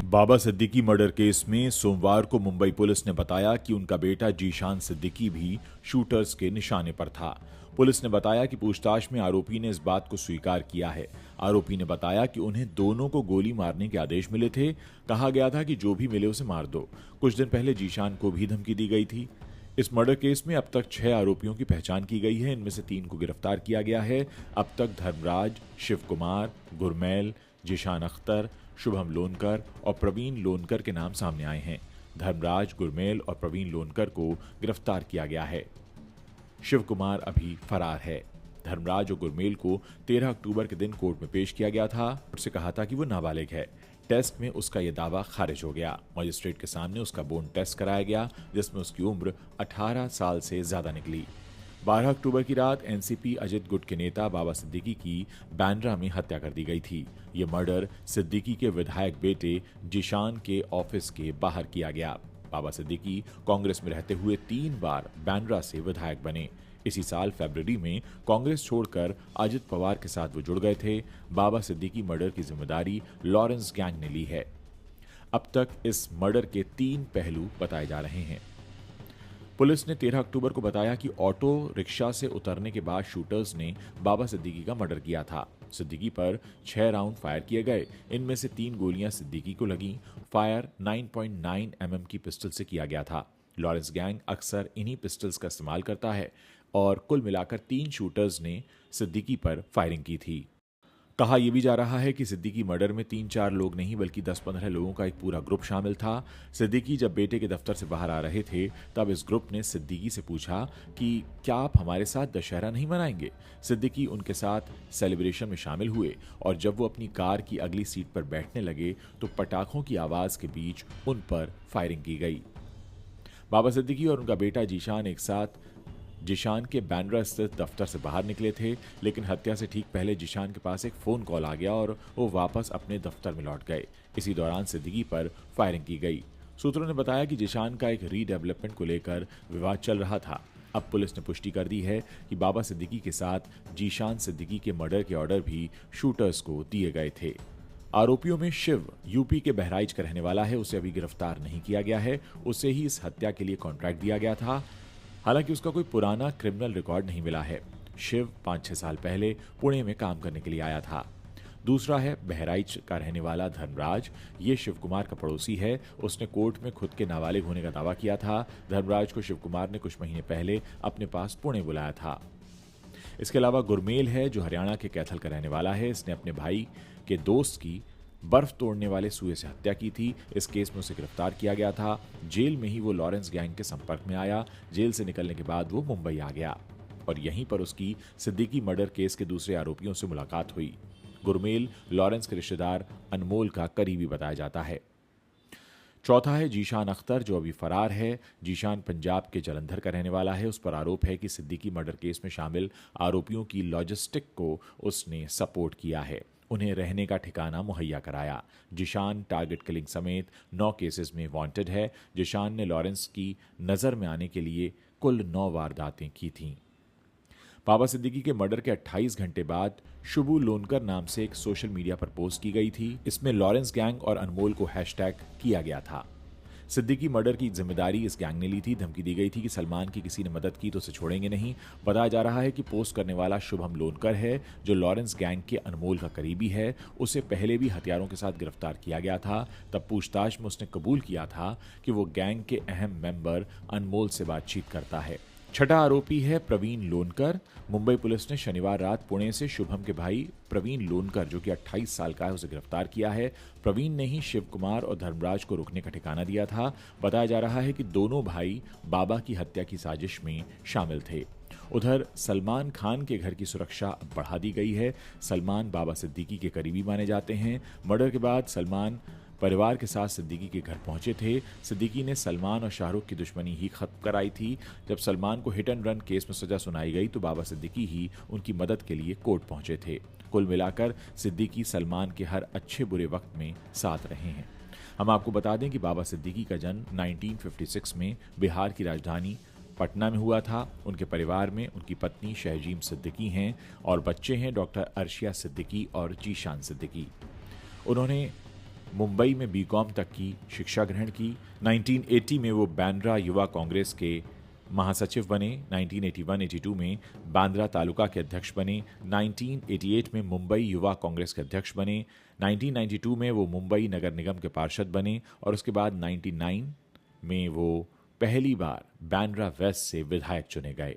बाबा Siddiqui murder case में सोमवार को मुंबई पुलिस ने बताया कि उनका बेटा जीशान सिद्दीकी भी शूटर्स के निशाने पर था। पुलिस ने बताया कि पूछताछ में आरोपी ने इस बात को स्वीकार किया है। आरोपी ने बताया कि उन्हें दोनों को गोली मारने के आदेश मिले थे। कहा गया था कि जो भी मिले उसे मार दो। कुछ दिन पहले जीशान को भी धमकी दी गई थी। इस मर्डर केस में अब तक 6 आरोपियों की पहचान की गई है। इनमें से 3 को गिरफ्तार किया गया है। अब तक धर्मराज, शिव कुमार, गुरमैल, जीशान अख्तर, शुभम लोनकर और प्रवीण लोनकर के नाम सामने आए हैं। धर्मराज, गुरमेल और प्रवीण लोनकर को गिरफ्तार किया गया है। शिव कुमार अभी फरार है। धर्मराज और गुरमेल को 13 अक्टूबर के दिन कोर्ट में पेश किया गया था। उससे कहा था कि वो नाबालिग है। टेस्ट में उसका यह दावा खारिज हो गया। मजिस्ट्रेट के सामने उसका बोन टेस्ट कराया गया, जिसमें उसकी उम्र 18 साल से ज्यादा निकली। 12 अक्टूबर की रात एनसीपी अजित गुट के नेता बाबा सिद्दीकी की बांद्रा में हत्या कर दी गई थी। ये मर्डर सिद्दीकी के विधायक बेटे जीशान के ऑफिस के बाहर किया गया। बाबा सिद्दीकी कांग्रेस में रहते हुए 3 बार बांद्रा से विधायक बने। इसी साल फरवरी में कांग्रेस छोड़कर अजित पवार के साथ वो जुड़ गए थे। बाबा सिद्दीकी मर्डर की जिम्मेदारी लॉरेंस गैंग ने ली है। अब तक इस मर्डर के 3 पहलू बताए जा रहे हैं। पुलिस ने 13 अक्टूबर को बताया कि ऑटो रिक्शा से उतरने के बाद शूटर्स ने बाबा सिद्दीकी का मर्डर किया था। सिद्दीकी पर 6 राउंड फायर किए गए। इनमें से 3 गोलियां सिद्दीकी को लगीं। फायर 9.9 mm की पिस्टल से किया गया था। लॉरेंस गैंग अक्सर इन्हीं पिस्टल्स का इस्तेमाल करता है और कुल मिलाकर 3 शूटर्स ने सिद्दीकी पर फायरिंग की थी। कहा यह भी जा रहा है कि सिद्दीकी मर्डर में 3-4 लोग नहीं बल्कि 10-15 लोगों का एक पूरा ग्रुप शामिल था। सिद्दीकी जब बेटे के दफ्तर से बाहर आ रहे थे तब इस ग्रुप ने सिद्दीकी से पूछा कि क्या आप हमारे साथ दशहरा नहीं मनाएंगे। सिद्दीकी उनके साथ सेलिब्रेशन में शामिल हुए और जब वो अपनी कार की अगली सीट पर बैठने लगे तो पटाखों की आवाज के बीच उन पर फायरिंग की गई। बाबा सिद्दीकी और उनका बेटा जीशान एक साथ जीशान के बांद्रा स्थित दफ्तर से बाहर निकले थे, लेकिन हत्या से ठीक पहले जीशान के पास एक फोन कॉल आ गया और वो वापस अपने दफ्तर में लौट गए। इसी दौरान सिद्दीकी पर फायरिंग की गई। सूत्रों ने बताया कि जीशान का एक रीडेवलपमेंट को लेकर विवाद चल रहा था। अब पुलिस ने पुष्टि कर दी है कि बाबा सिद्दीकी के साथ जीशान सिद्दीकी के मर्डर के ऑर्डर भी शूटर्स को दिए गए थे। आरोपियों में शिव यूपी के बहराइच का रहने वाला है। उसे अभी गिरफ्तार नहीं किया गया है। उसे ही इस हत्या के लिए कॉन्ट्रैक्ट दिया गया था। हालांकि उसका कोई पुराना क्रिमिनल रिकॉर्ड नहीं मिला है। शिव 5-6 साल पहले पुणे में काम करने के लिए आया था। दूसरा है बहराइच का रहने वाला धर्मराज। ये शिव कुमार का पड़ोसी है। उसने कोर्ट में खुद के नाबालिग होने का दावा किया था। धर्मराज को शिव कुमार ने कुछ महीने पहले अपने पास पुणे बुलाया था। इसके अलावा गुरमेल है जो हरियाणा के कैथल का रहने वाला है। इसने अपने भाई के दोस्त की बर्फ तोड़ने वाले सुए से हत्या की थी। इस केस में उसे गिरफ्तार किया गया था। जेल में ही वो लॉरेंस गैंग के संपर्क में आया। जेल से निकलने के बाद वो मुंबई आ गया और यहीं पर उसकी सिद्दीकी मर्डर केस के दूसरे आरोपियों से मुलाकात हुई। गुरमेल लॉरेंस के रिश्तेदार अनमोल का करीबी बताया जाता है। चौथा है जीशान अख्तर जो अभी फरार है। जीशान पंजाब के जलंधर का रहने वाला है। उस पर आरोप है कि सिद्दीकी मर्डर केस में शामिल आरोपियों की लॉजिस्टिक को उसने सपोर्ट किया है, उन्हें रहने का ठिकाना मुहैया कराया। जीशान टारगेट किलिंग समेत 9 केसेस में वांटेड है। जीशान ने लॉरेंस की नजर में आने के लिए कुल 9 वारदातें की थीं। बाबा सिद्दीकी के मर्डर के 28 घंटे बाद शुभू लोनकर नाम से एक सोशल मीडिया पर पोस्ट की गई थी। इसमें लॉरेंस गैंग और अनमोल को हैशटैग किया गया था। सिद्दीकी मर्डर की जिम्मेदारी इस गैंग ने ली थी। धमकी दी गई थी कि सलमान की किसी ने मदद की तो उसे छोड़ेंगे नहीं। बताया जा रहा है कि पोस्ट करने वाला शुभम लोनकर है जो लॉरेंस गैंग के अनमोल का करीबी है। उसे पहले भी हथियारों के साथ गिरफ्तार किया गया था। तब पूछताछ में उसने कबूल किया था कि वो गैंग के अहम मेंबर अनमोल से बातचीत करता है। छठा आरोपी है प्रवीण लोनकर। मुंबई पुलिस ने शनिवार रात पुणे से शुभम के भाई प्रवीण लोनकर जो कि 28 साल का है उसे गिरफ्तार किया है। प्रवीण ने ही शिव कुमार और धर्मराज को रुकने का ठिकाना दिया था। बताया जा रहा है कि दोनों भाई बाबा की हत्या की साजिश में शामिल थे। उधर सलमान खान के घर की सुरक्षा अब बढ़ा दी गई है। सलमान बाबा सिद्दीकी के करीबी माने जाते हैं। मर्डर के बाद सलमान परिवार के साथ सिद्दीकी के घर पहुंचे थे। सिद्दीकी ने सलमान और शाहरुख की दुश्मनी ही खत्म कराई थी। जब सलमान को हिट एंड रन केस में सजा सुनाई गई तो बाबा सिद्दीकी ही उनकी मदद के लिए कोर्ट पहुंचे थे। कुल मिलाकर सिद्दीकी सलमान के हर अच्छे बुरे वक्त में साथ रहे हैं। हम आपको बता दें कि बाबा सिद्दीकी का जन्म 1956 में बिहार की राजधानी पटना में हुआ था। उनके परिवार में उनकी पत्नी शहजीम सिद्दीकी हैं और बच्चे हैं डॉक्टर अर्शिया सिद्दीकी और जीशान सिद्दीकी। उन्होंने मुंबई में बीकॉम तक की शिक्षा ग्रहण की। 1980 में वो बांद्रा युवा कांग्रेस के महासचिव बने। 1981-82 में बांद्रा तालुका के अध्यक्ष बने। 1988 में मुंबई युवा कांग्रेस के अध्यक्ष बने। 1992 में वो मुंबई नगर निगम के पार्षद बने और उसके बाद 99 में वो पहली बार बांद्रा वेस्ट से विधायक चुने गए।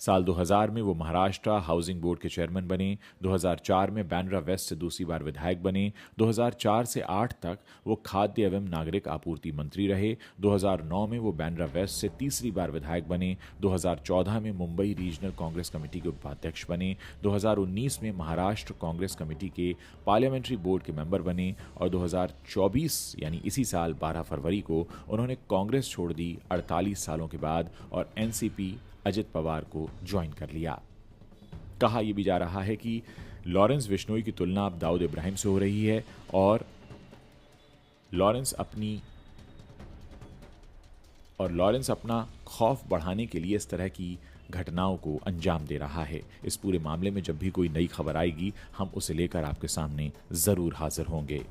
साल 2000 में वो महाराष्ट्र हाउसिंग बोर्ड के चेयरमैन बने। 2004 में बांद्रा वेस्ट से दूसरी बार विधायक बने। 2004 से 8 तक वो खाद्य एवं नागरिक आपूर्ति मंत्री रहे। 2009 में वो बांद्रा वेस्ट से तीसरी बार विधायक बने। 2014 में मुंबई रीजनल कांग्रेस कमेटी के उपाध्यक्ष बने। 2019 में महाराष्ट्र कांग्रेस कमेटी के पार्लियामेंट्री बोर्ड के मेंबर बने और 2024 यानी इसी साल 12 फरवरी को उन्होंने कांग्रेस छोड़ दी 48 सालों के बाद और एनसीपी अजित पवार को ज्वाइन कर लिया। कहा यह भी जा रहा है कि लॉरेंस बिश्नोई की तुलना अब दाऊद इब्राहिम से हो रही है और लॉरेंस अपना खौफ बढ़ाने के लिए इस तरह की घटनाओं को अंजाम दे रहा है। इस पूरे मामले में जब भी कोई नई खबर आएगी हम उसे लेकर आपके सामने जरूर हाजिर होंगे।